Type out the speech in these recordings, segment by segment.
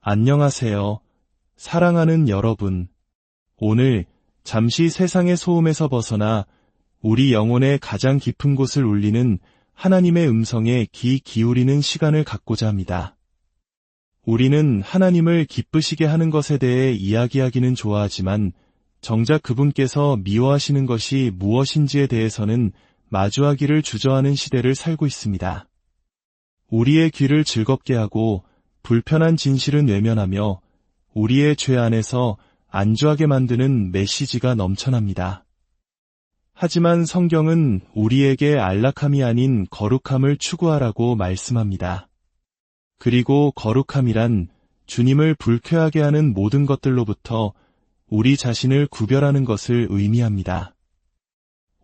안녕하세요. 사랑하는 여러분. 오늘 잠시 세상의 소음에서 벗어나 우리 영혼의 가장 깊은 곳을 울리는 하나님의 음성에 귀 기울이는 시간을 갖고자 합니다. 우리는 하나님을 기쁘시게 하는 것에 대해 이야기하기는 좋아하지만 정작 그분께서 미워하시는 것이 무엇인지에 대해서는 마주하기를 주저하는 시대를 살고 있습니다. 우리의 귀를 즐겁게 하고 불편한 진실은 외면하며 우리의 죄 안에서 안주하게 만드는 메시지가 넘쳐납니다. 하지만 성경은 우리에게 안락함이 아닌 거룩함을 추구하라고 말씀합니다. 그리고 거룩함이란 주님을 불쾌하게 하는 모든 것들로부터 우리 자신을 구별하는 것을 의미합니다.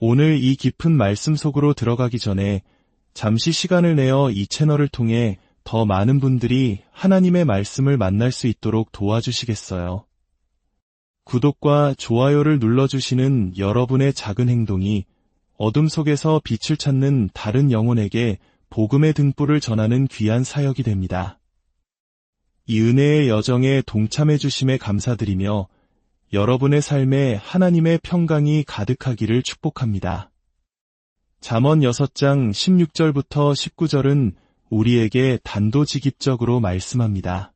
오늘 이 깊은 말씀 속으로 들어가기 전에 잠시 시간을 내어 이 채널을 통해 더 많은 분들이 하나님의 말씀을 만날 수 있도록 도와주시겠어요? 구독과 좋아요를 눌러주시는 여러분의 작은 행동이 어둠 속에서 빛을 찾는 다른 영혼에게 복음의 등불을 전하는 귀한 사역이 됩니다. 이 은혜의 여정에 동참해 주심에 감사드리며 여러분의 삶에 하나님의 평강이 가득하기를 축복합니다. 잠언 6장 16절부터 19절은 우리에게 단도직입적으로 말씀합니다.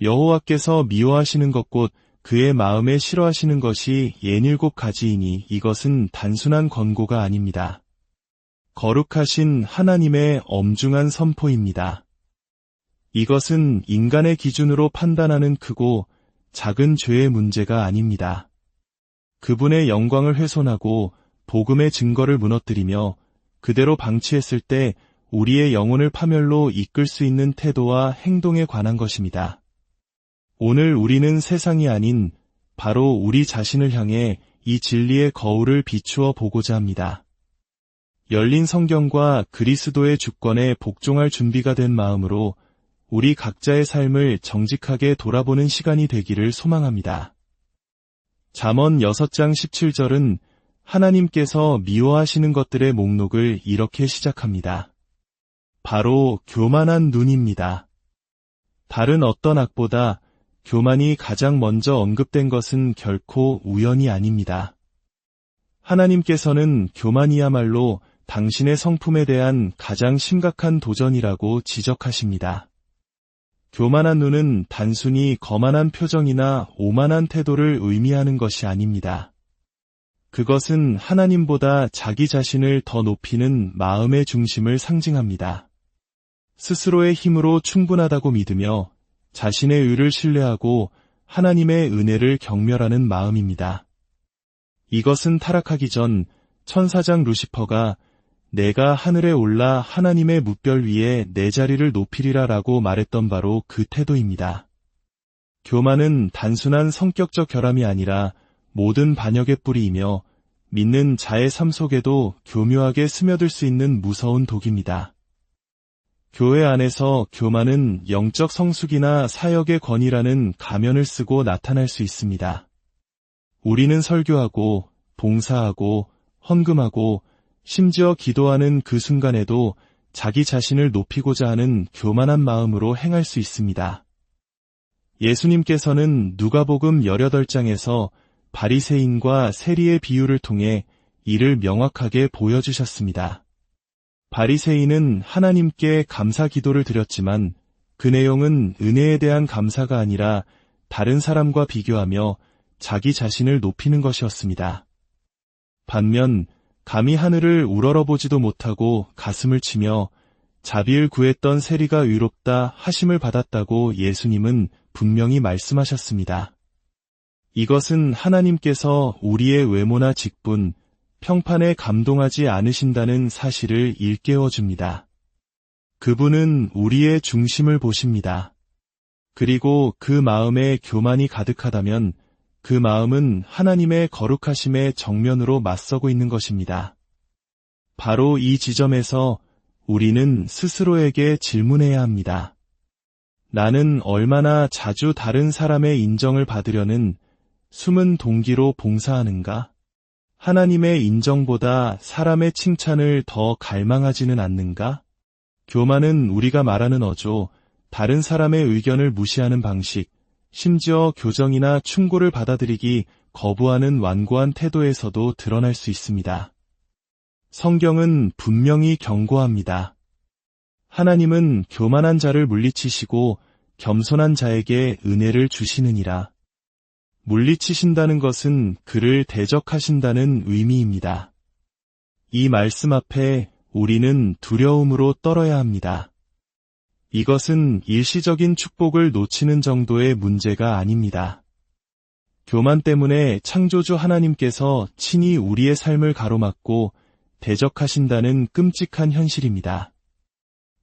여호와께서 미워하시는 것 곧 그의 마음에 싫어하시는 것이 67가지이니 이것은 단순한 권고가 아닙니다. 거룩하신 하나님의 엄중한 선포입니다. 이것은 인간의 기준으로 판단하는 크고 작은 죄의 문제가 아닙니다. 그분의 영광을 훼손하고 복음의 증거를 무너뜨리며 그대로 방치했을 때 우리의 영혼을 파멸로 이끌 수 있는 태도와 행동에 관한 것입니다. 오늘 우리는 세상이 아닌 바로 우리 자신을 향해 이 진리의 거울을 비추어 보고자 합니다. 열린 성경과 그리스도의 주권에 복종할 준비가 된 마음으로 우리 각자의 삶을 정직하게 돌아보는 시간이 되기를 소망합니다. 잠언 6장 17절은 하나님께서 미워하시는 것들의 목록을 이렇게 시작합니다. 바로 교만한 눈입니다. 다른 어떤 악보다 교만이 가장 먼저 언급된 것은 결코 우연이 아닙니다. 하나님께서는 교만이야말로 당신의 성품에 대한 가장 심각한 도전이라고 지적하십니다. 교만한 눈은 단순히 거만한 표정이나 오만한 태도를 의미하는 것이 아닙니다. 그것은 하나님보다 자기 자신을 더 높이는 마음의 중심을 상징합니다. 스스로의 힘으로 충분하다고 믿으며 자신의 의를 신뢰하고 하나님의 은혜를 경멸하는 마음입니다. 이것은 타락하기 전 천사장 루시퍼가 내가 하늘에 올라 하나님의 뭇별 위에 내 자리를 높이리라 라고 말했던 바로 그 태도입니다. 교만은 단순한 성격적 결함이 아니라 모든 반역의 뿌리이며 믿는 자의 삶 속에도 교묘하게 스며들 수 있는 무서운 독입니다. 교회 안에서 교만은 영적 성숙이나 사역의 권위라는 가면을 쓰고 나타날 수 있습니다. 우리는 설교하고 봉사하고 헌금하고 심지어 기도하는 그 순간에도 자기 자신을 높이고자 하는 교만한 마음으로 행할 수 있습니다. 예수님께서는 누가복음 18장에서 바리새인과 세리의 비유를 통해 이를 명확하게 보여주셨습니다. 바리새인은 하나님께 감사 기도를 드렸지만 그 내용은 은혜에 대한 감사가 아니라 다른 사람과 비교하며 자기 자신을 높이는 것이었습니다. 반면 감히 하늘을 우러러보지도 못하고 가슴을 치며 자비를 구했던 세리가 의롭다 하심을 받았다고 예수님은 분명히 말씀하셨습니다. 이것은 하나님께서 우리의 외모나 직분, 평판에 감동하지 않으신다는 사실을 일깨워 줍니다. 그분은 우리의 중심을 보십니다. 그리고 그 마음에 교만이 가득하다면 그 마음은 하나님의 거룩하심의 정면으로 맞서고 있는 것입니다. 바로 이 지점에서 우리는 스스로에게 질문해야 합니다. 나는 얼마나 자주 다른 사람의 인정을 받으려는 숨은 동기로 봉사하는가? 하나님의 인정보다 사람의 칭찬을 더 갈망하지는 않는가? 교만은 우리가 말하는 어조, 다른 사람의 의견을 무시하는 방식, 심지어 교정이나 충고를 받아들이기 거부하는 완고한 태도에서도 드러날 수 있습니다. 성경은 분명히 경고합니다. 하나님은 교만한 자를 물리치시고 겸손한 자에게 은혜를 주시느니라. 물리치신다는 것은 그를 대적하신다는 의미입니다. 이 말씀 앞에 우리는 두려움으로 떨어야 합니다. 이것은 일시적인 축복을 놓치는 정도의 문제가 아닙니다. 교만 때문에 창조주 하나님께서 친히 우리의 삶을 가로막고 대적하신다는 끔찍한 현실입니다.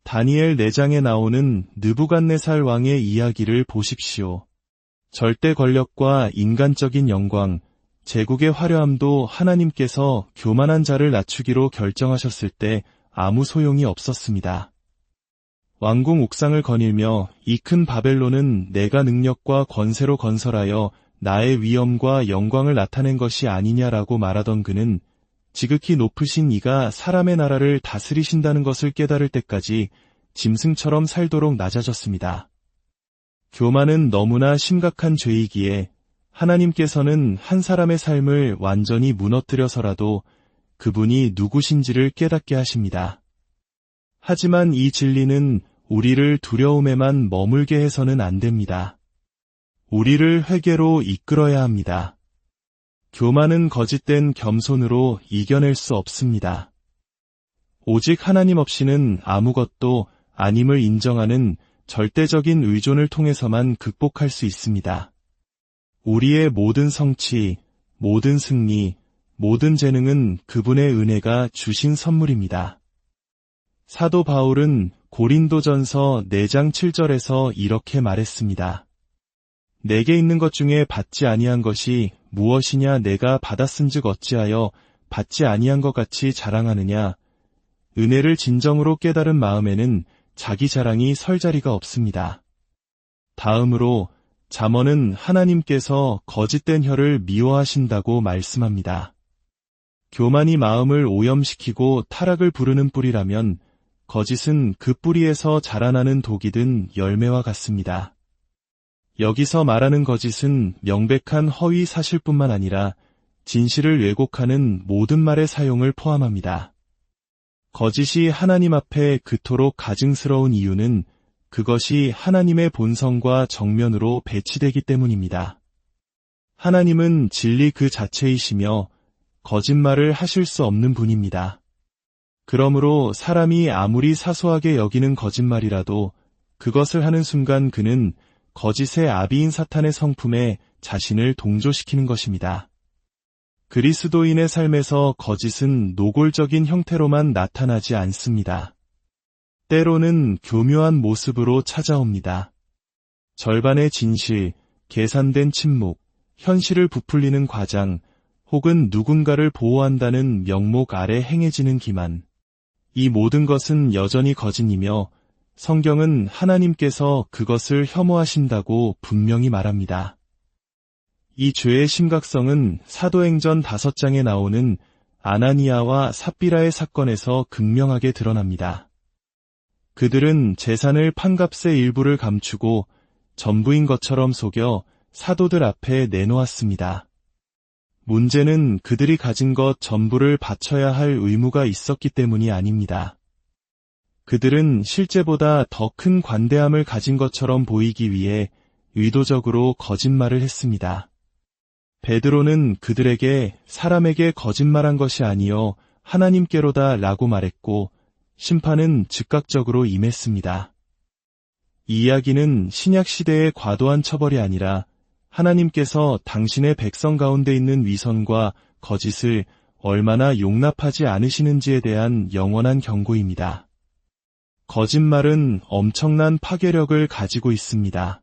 다니엘 4장에 나오는 느부갓네살 왕의 이야기를 보십시오. 절대 권력과 인간적인 영광, 제국의 화려함도 하나님께서 교만한 자를 낮추기로 결정하셨을 때 아무 소용이 없었습니다. 왕궁 옥상을 거닐며 이 큰 바벨론은 내가 능력과 권세로 건설하여 나의 위엄과 영광을 나타낸 것이 아니냐라고 말하던 그는 지극히 높으신 이가 사람의 나라를 다스리신다는 것을 깨달을 때까지 짐승처럼 살도록 낮아졌습니다. 교만은 너무나 심각한 죄이기에 하나님께서는 한 사람의 삶을 완전히 무너뜨려서라도 그분이 누구신지를 깨닫게 하십니다. 하지만 이 진리는 우리를 두려움에만 머물게 해서는 안 됩니다. 우리를 회개로 이끌어야 합니다. 교만은 거짓된 겸손으로 이겨낼 수 없습니다. 오직 하나님 없이는 아무것도 아님을 인정하는 절대적인 의존을 통해서만 극복할 수 있습니다. 우리의 모든 성취, 모든 승리, 모든 재능은 그분의 은혜가 주신 선물입니다. 사도 바울은 고린도전서 4장 7절에서 이렇게 말했습니다. 내게 있는 것 중에 받지 아니한 것이 무엇이냐 내가 받았은즉 어찌하여 받지 아니한 것 같이 자랑하느냐. 은혜를 진정으로 깨달은 마음에는 자기 자랑이 설 자리가 없습니다. 다음으로 잠언은 하나님께서 거짓된 혀를 미워하신다고 말씀합니다. 교만이 마음을 오염시키고 타락을 부르는 뿌리라면 거짓은 그 뿌리에서 자라나는 독이 든 열매와 같습니다. 여기서 말하는 거짓은 명백한 허위 사실뿐만 아니라 진실을 왜곡하는 모든 말의 사용을 포함합니다. 거짓이 하나님 앞에 그토록 가증스러운 이유는 그것이 하나님의 본성과 정면으로 배치되기 때문입니다. 하나님은 진리 그 자체이시며 거짓말을 하실 수 없는 분입니다. 그러므로 사람이 아무리 사소하게 여기는 거짓말이라도 그것을 하는 순간 그는 거짓의 아비인 사탄의 성품에 자신을 동조시키는 것입니다. 그리스도인의 삶에서 거짓은 노골적인 형태로만 나타나지 않습니다. 때로는 교묘한 모습으로 찾아옵니다. 절반의 진실, 계산된 침묵, 현실을 부풀리는 과장, 혹은 누군가를 보호한다는 명목 아래 행해지는 기만. 이 모든 것은 여전히 거짓이며 성경은 하나님께서 그것을 혐오하신다고 분명히 말합니다. 이 죄의 심각성은 사도행전 5장에 나오는 아나니아와 삽비라의 사건에서 극명하게 드러납니다. 그들은 재산을 판값의 일부를 감추고 전부인 것처럼 속여 사도들 앞에 내놓았습니다. 문제는 그들이 가진 것 전부를 바쳐야 할 의무가 있었기 때문이 아닙니다. 그들은 실제보다 더 큰 관대함을 가진 것처럼 보이기 위해 의도적으로 거짓말을 했습니다. 베드로는 그들에게 사람에게 거짓말한 것이 아니요 하나님께로다 라고 말했고 심판은 즉각적으로 임했습니다. 이 이야기는 신약시대의 과도한 처벌이 아니라 하나님께서 당신의 백성 가운데 있는 위선과 거짓을 얼마나 용납하지 않으시는지에 대한 영원한 경고입니다. 거짓말은 엄청난 파괴력을 가지고 있습니다.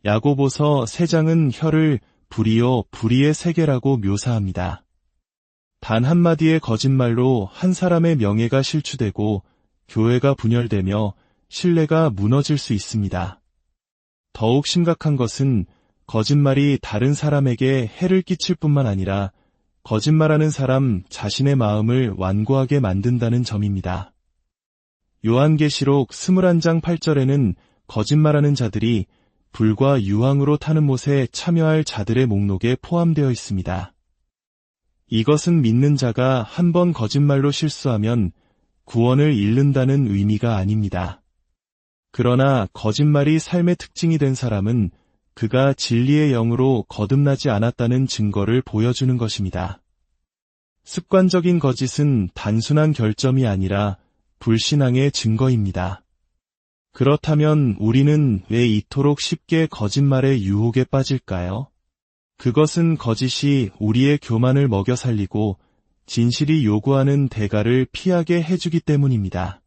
야고보서 3장은 혀를 불의요 불의의 세계라고 묘사합니다. 단 한마디의 거짓말로 한 사람의 명예가 실추되고 교회가 분열되며 신뢰가 무너질 수 있습니다. 더욱 심각한 것은 거짓말이 다른 사람에게 해를 끼칠 뿐만 아니라 거짓말하는 사람 자신의 마음을 완고하게 만든다는 점입니다. 요한계시록 21장 8절에는 거짓말하는 자들이 불과 유황으로 타는 못에 참여할 자들의 목록에 포함되어 있습니다. 이것은 믿는 자가 한 번 거짓말로 실수하면 구원을 잃는다는 의미가 아닙니다. 그러나 거짓말이 삶의 특징이 된 사람은 그가 진리의 영으로 거듭나지 않았다는 증거를 보여주는 것입니다. 습관적인 거짓은 단순한 결점이 아니라 불신앙의 증거입니다. 그렇다면 우리는 왜 이토록 쉽게 거짓말의 유혹에 빠질까요? 그것은 거짓이 우리의 교만을 먹여 살리고 진실이 요구하는 대가를 피하게 해주기 때문입니다.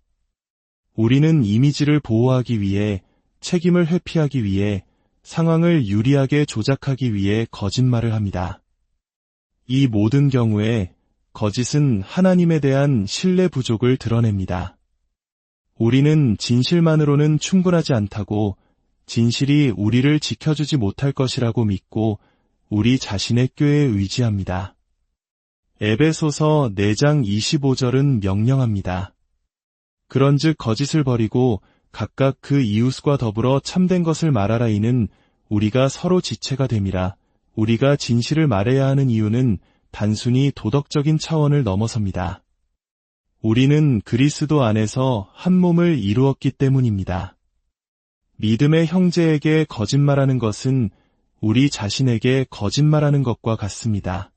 우리는 이미지를 보호하기 위해, 책임을 회피하기 위해, 상황을 유리하게 조작하기 위해 거짓말을 합니다. 이 모든 경우에 거짓은 하나님에 대한 신뢰 부족을 드러냅니다. 우리는 진실만으로는 충분하지 않다고, 진실이 우리를 지켜주지 못할 것이라고 믿고 우리 자신의 꾀에 의지합니다. 에베소서 4장 25절은 명령합니다. 그런즉 거짓을 버리고 각각 그 이웃과 더불어 참된 것을 말하라. 이는 우리가 서로 지체가 됨이라. 우리가 진실을 말해야 하는 이유는 단순히 도덕적인 차원을 넘어섭니다. 우리는 그리스도 안에서 한 몸을 이루었기 때문입니다. 믿음의 형제에게 거짓말하는 것은 우리 자신에게 거짓말하는 것과 같습니다.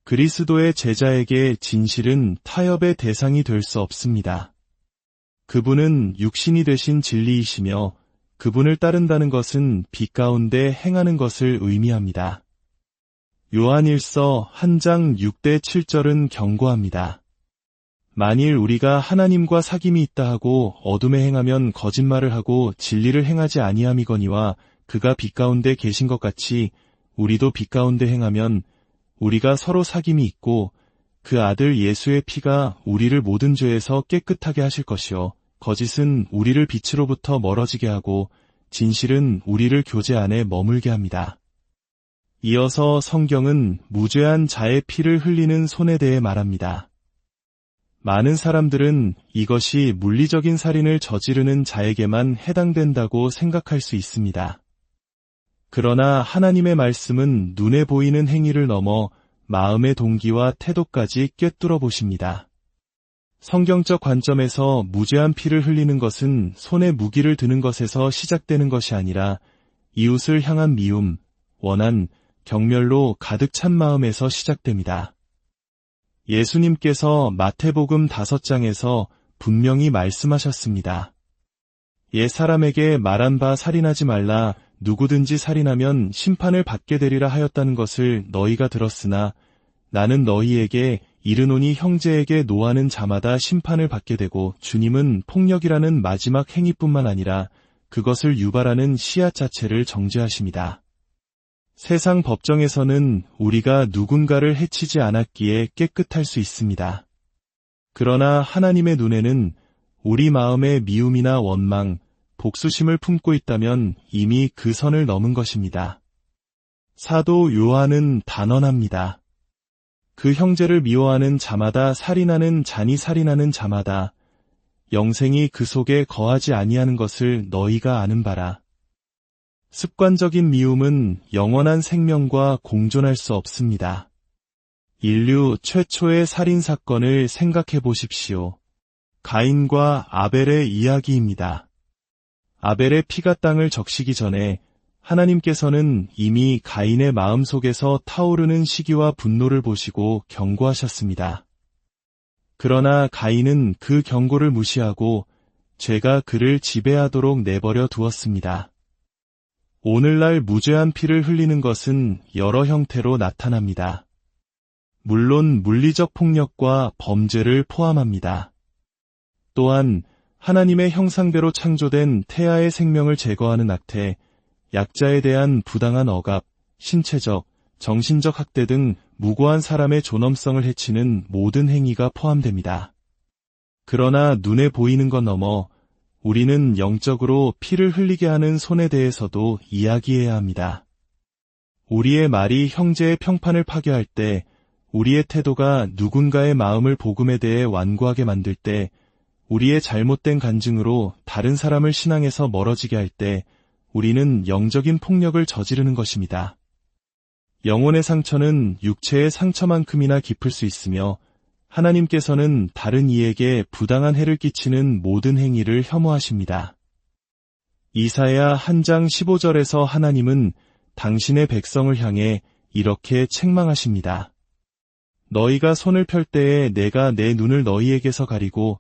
그리스도의 제자에게 진실은 타협의 대상이 될 수 없습니다. 그분은 육신이 되신 진리이시며 그분을 따른다는 것은 빛 가운데 행하는 것을 의미합니다. 요한일서 1장 6대 7절은 경고합니다. 만일 우리가 하나님과 사귐이 있다 하고 어둠에 행하면 거짓말을 하고 진리를 행하지 아니함이거니와 그가 빛 가운데 계신 것 같이 우리도 빛 가운데 행하면 우리가 서로 사귐이 있고 그 아들 예수의 피가 우리를 모든 죄에서 깨끗하게 하실 것이요 거짓은 우리를 빛으로부터 멀어지게 하고 진실은 우리를 교제 안에 머물게 합니다. 이어서 성경은 무죄한 자의 피를 흘리는 손에 대해 말합니다. 많은 사람들은 이것이 물리적인 살인을 저지르는 자에게만 해당된다고 생각할 수 있습니다. 그러나 하나님의 말씀은 눈에 보이는 행위를 넘어 마음의 동기와 태도까지 꿰뚫어 보십니다. 성경적 관점에서 무죄한 피를 흘리는 것은 손에 무기를 드는 것에서 시작되는 것이 아니라 이웃을 향한 미움, 원한, 경멸로 가득 찬 마음에서 시작됩니다. 예수님께서 마태복음 5장에서 분명히 말씀하셨습니다. 옛 사람에게 말한 바 살인하지 말라. 누구든지 살인하면 심판을 받게 되리라 하였다는 것을 너희가 들었으나 나는 너희에게 이르노니 형제에게 노하는 자마다 심판을 받게 되고 주님은 폭력이라는 마지막 행위뿐만 아니라 그것을 유발하는 씨앗 자체를 정죄하십니다. 세상 법정에서는 우리가 누군가를 해치지 않았기에 깨끗할 수 있습니다. 그러나 하나님의 눈에는 우리 마음에 미움이나 원망, 복수심을 품고 있다면 이미 그 선을 넘은 것입니다. 사도 요한은 단언합니다. 그 형제를 미워하는 자마다 살인하는 자니 살인하는 자마다 영생이 그 속에 거하지 아니하는 것을 너희가 아는 바라. 습관적인 미움은 영원한 생명과 공존할 수 없습니다. 인류 최초의 살인사건을 생각해 보십시오. 가인과 아벨의 이야기입니다. 아벨의 피가 땅을 적시기 전에 하나님께서는 이미 가인의 마음속에서 타오르는 시기와 분노를 보시고 경고하셨습니다. 그러나 가인은 그 경고를 무시하고 죄가 그를 지배하도록 내버려 두었습니다. 오늘날 무죄한 피를 흘리는 것은 여러 형태로 나타납니다. 물론 물리적 폭력과 범죄를 포함합니다. 또한 하나님의 형상대로 창조된 태아의 생명을 제거하는 악태, 약자에 대한 부당한 억압, 신체적, 정신적 학대 등 무고한 사람의 존엄성을 해치는 모든 행위가 포함됩니다. 그러나 눈에 보이는 것 넘어 우리는 영적으로 피를 흘리게 하는 손에 대해서도 이야기해야 합니다. 우리의 말이 형제의 평판을 파괴할 때, 우리의 태도가 누군가의 마음을 복음에 대해 완고하게 만들 때, 우리의 잘못된 간증으로 다른 사람을 신앙에서 멀어지게 할 때 우리는 영적인 폭력을 저지르는 것입니다. 영혼의 상처는 육체의 상처만큼이나 깊을 수 있으며 하나님께서는 다른 이에게 부당한 해를 끼치는 모든 행위를 혐오하십니다. 이사야 1장 15절에서 하나님은 당신의 백성을 향해 이렇게 책망하십니다. 너희가 손을 펼 때에 내가 내 눈을 너희에게서 가리고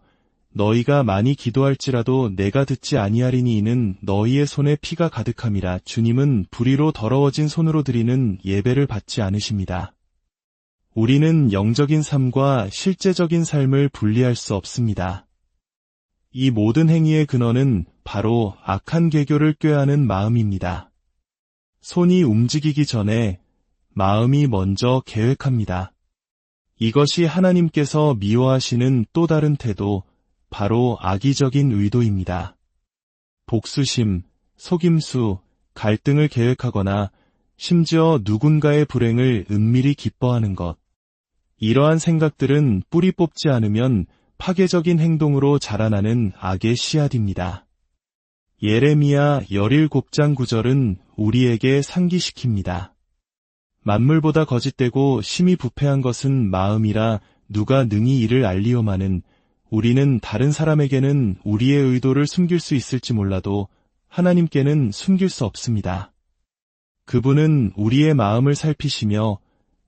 너희가 많이 기도할지라도 내가 듣지 아니하리니 이는 너희의 손에 피가 가득함이라. 주님은 불의로 더러워진 손으로 드리는 예배를 받지 않으십니다. 우리는 영적인 삶과 실제적인 삶을 분리할 수 없습니다. 이 모든 행위의 근원은 바로 악한 계교를 꾀하는 마음입니다. 손이 움직이기 전에 마음이 먼저 계획합니다. 이것이 하나님께서 미워하시는 또 다른 태도, 바로 악의적인 의도입니다. 복수심, 속임수, 갈등을 계획하거나 심지어 누군가의 불행을 은밀히 기뻐하는 것. 이러한 생각들은 뿌리 뽑지 않으면 파괴적인 행동으로 자라나는 악의 씨앗입니다. 예레미야 17장 9절은 우리에게 상기시킵니다. 만물보다 거짓되고 심히 부패한 것은 마음이라 누가 능히 이를 알리오마는. 우리는 다른 사람에게는 우리의 의도를 숨길 수 있을지 몰라도 하나님께는 숨길 수 없습니다. 그분은 우리의 마음을 살피시며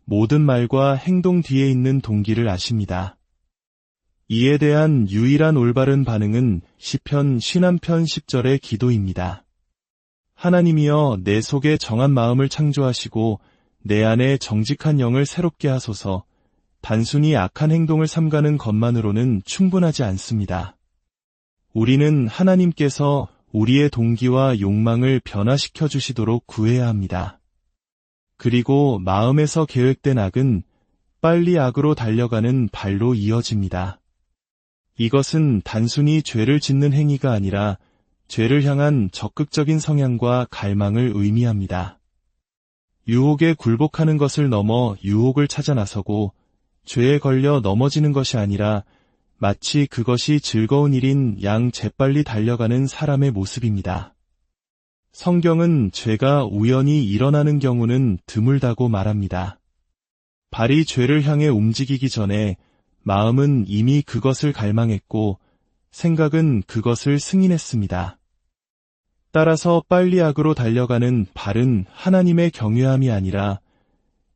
모든 말과 행동 뒤에 있는 동기를 아십니다. 이에 대한 유일한 올바른 반응은 시편 51편 10절의 기도입니다. 하나님이여 내 속에 정한 마음을 창조하시고 내 안에 정직한 영을 새롭게 하소서. 단순히 악한 행동을 삼가는 것만으로는 충분하지 않습니다. 우리는 하나님께서 우리의 동기와 욕망을 변화시켜 주시도록 구해야 합니다. 그리고 마음에서 계획된 악은 빨리 악으로 달려가는 발로 이어집니다. 이것은 단순히 죄를 짓는 행위가 아니라 죄를 향한 적극적인 성향과 갈망을 의미합니다. 유혹에 굴복하는 것을 넘어 유혹을 찾아 나서고 죄에 걸려 넘어지는 것이 아니라 마치 그것이 즐거운 일인 양 재빨리 달려가는 사람의 모습입니다. 성경은 죄가 우연히 일어나는 경우는 드물다고 말합니다. 발이 죄를 향해 움직이기 전에 마음은 이미 그것을 갈망했고 생각은 그것을 승인했습니다. 따라서 빨리 악으로 달려가는 발은 하나님의 경외함이 아니라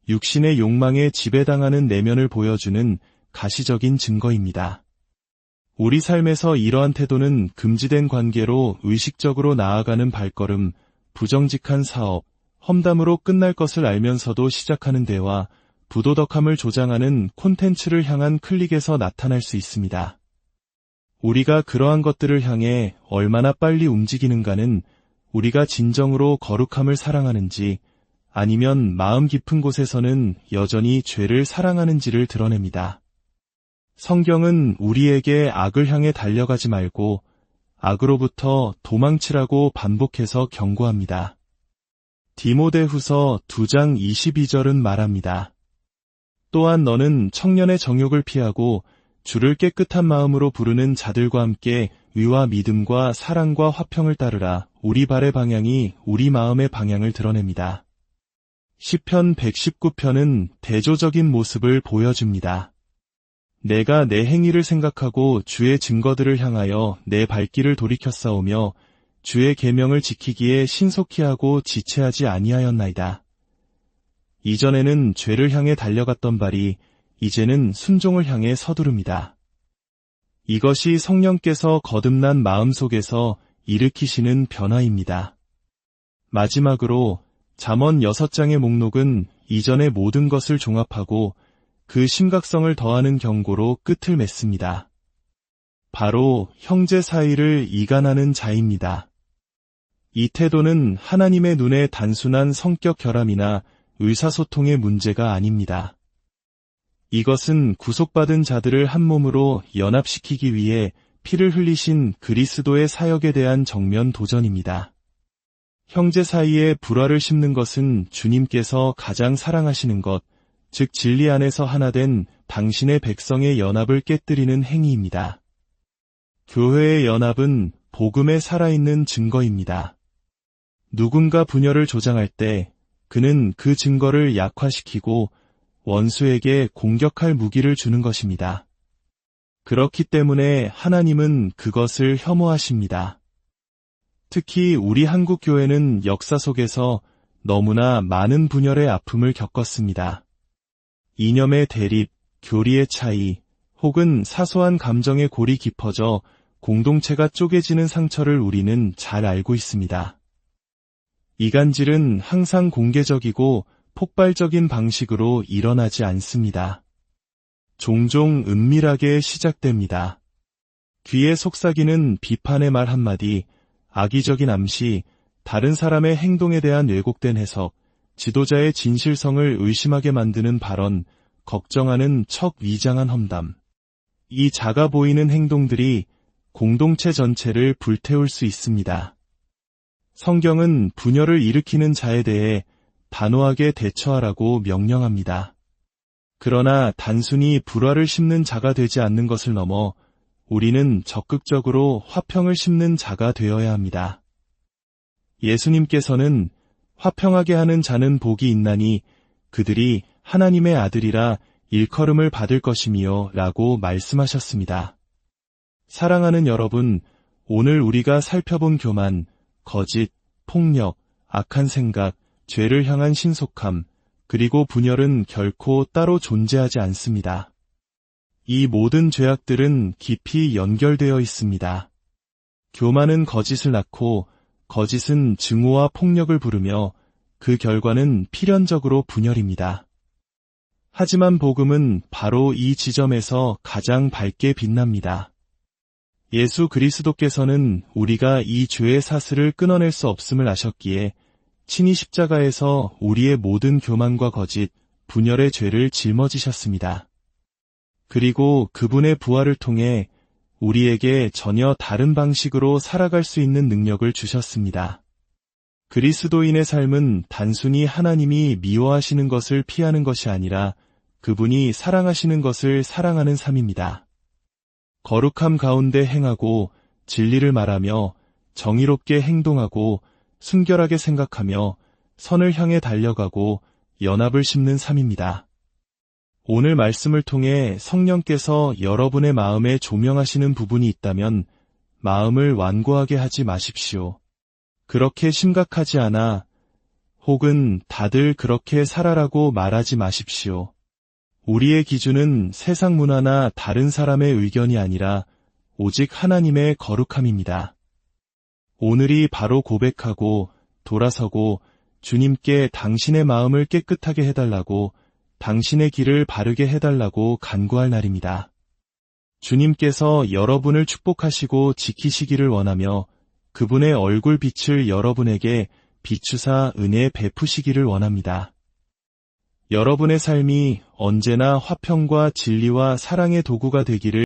육신의 욕망에 지배당하는 내면을 보여주는 가시적인 증거입니다. 우리 삶에서 이러한 태도는 금지된 관계로 의식적으로 나아가는 발걸음, 부정직한 사업, 험담으로 끝날 것을 알면서도 시작하는 대화, 부도덕함을 조장하는 콘텐츠를 향한 클릭에서 나타날 수 있습니다. 우리가 그러한 것들을 향해 얼마나 빨리 움직이는가는 우리가 진정으로 거룩함을 사랑하는지 아니면 마음 깊은 곳에서는 여전히 죄를 사랑하는지를 드러냅니다. 성경은 우리에게 악을 향해 달려가지 말고 악으로부터 도망치라고 반복해서 경고합니다. 디모데후서 2장 22절은 말합니다. 또한 너는 청년의 정욕을 피하고 주를 깨끗한 마음으로 부르는 자들과 함께 의와 믿음과 사랑과 화평을 따르라. 우리 발의 방향이 우리 마음의 방향을 드러냅니다. 시편 119편은 대조적인 모습을 보여줍니다. 내가 내 행위를 생각하고 주의 증거들을 향하여 내 발길을 돌이켰사오며 주의 계명을 지키기에 신속히 하고 지체하지 아니하였나이다. 이전에는 죄를 향해 달려갔던 발이 이제는 순종을 향해 서두릅니다. 이것이 성령께서 거듭난 마음 속에서 일으키시는 변화입니다. 마지막으로 잠언 6장의 목록은 이전의 모든 것을 종합하고 그 심각성을 더하는 경고로 끝을 맺습니다. 바로 형제 사이를 이간하는 자입니다. 이 태도는 하나님의 눈에 단순한 성격 결함이나 의사소통의 문제가 아닙니다. 이것은 구속받은 자들을 한 몸으로 연합시키기 위해 피를 흘리신 그리스도의 사역에 대한 정면 도전입니다. 형제 사이에 불화를 심는 것은 주님께서 가장 사랑하시는 것, 즉 진리 안에서 하나 된 당신의 백성의 연합을 깨뜨리는 행위입니다. 교회의 연합은 복음에 살아있는 증거입니다. 누군가 분열을 조장할 때 그는 그 증거를 약화시키고 원수에게 공격할 무기를 주는 것입니다. 그렇기 때문에 하나님은 그것을 혐오하십니다. 특히 우리 한국 교회는 역사 속에서 너무나 많은 분열의 아픔을 겪었습니다. 이념의 대립, 교리의 차이, 혹은 사소한 감정의 골이 깊어져 공동체가 쪼개지는 상처를 우리는 잘 알고 있습니다. 이간질은 항상 공개적이고 폭발적인 방식으로 일어나지 않습니다. 종종 은밀하게 시작됩니다. 귀에 속삭이는 비판의 말 한마디, 악의적인 암시, 다른 사람의 행동에 대한 왜곡된 해석, 지도자의 진실성을 의심하게 만드는 발언, 걱정하는 척 위장한 험담. 이 작아 보이는 행동들이 공동체 전체를 불태울 수 있습니다. 성경은 분열을 일으키는 자에 대해 단호하게 대처하라고 명령합니다. 그러나 단순히 불화를 심는 자가 되지 않는 것을 넘어 우리는 적극적으로 화평을 심는 자가 되어야 합니다. 예수님께서는 화평하게 하는 자는 복이 있나니 그들이 하나님의 아들이라 일컬음을 받을 것이미요 라고 말씀하셨습니다. 사랑하는 여러분, 오늘 우리가 살펴본 교만, 거짓, 폭력, 악한 생각, 죄를 향한 신속함, 그리고 분열은 결코 따로 존재하지 않습니다. 이 모든 죄악들은 깊이 연결되어 있습니다. 교만은 거짓을 낳고 거짓은 증오와 폭력을 부르며 그 결과는 필연적으로 분열입니다. 하지만 복음은 바로 이 지점에서 가장 밝게 빛납니다. 예수 그리스도께서는 우리가 이 죄의 사슬을 끊어낼 수 없음을 아셨기에 친히 십자가에서 우리의 모든 교만과 거짓, 분열의 죄를 짊어지셨습니다. 그리고 그분의 부활을 통해 우리에게 전혀 다른 방식으로 살아갈 수 있는 능력을 주셨습니다. 그리스도인의 삶은 단순히 하나님이 미워하시는 것을 피하는 것이 아니라 그분이 사랑하시는 것을 사랑하는 삶입니다. 거룩함 가운데 행하고 진리를 말하며 정의롭게 행동하고 순결하게 생각하며 선을 향해 달려가고 연합을 심는 삶입니다. 오늘 말씀을 통해 성령께서 여러분의 마음에 조명하시는 부분이 있다면 마음을 완고하게 하지 마십시오. 그렇게 심각하지 않아 혹은 다들 그렇게 살아라고 말하지 마십시오. 우리의 기준은 세상 문화나 다른 사람의 의견이 아니라 오직 하나님의 거룩함입니다. 오늘이 바로 고백하고 돌아서고 주님께 당신의 마음을 깨끗하게 해달라고 당신의 길을 바르게 해달라고 간구할 날입니다. 주님께서 여러분을 축복하시고 지키시기를 원하며 그분의 얼굴 빛을 여러분에게 비추사 은혜 베푸시기를 원합니다. 여러분의 삶이 언제나 화평과 진리와 사랑의 도구가 되기를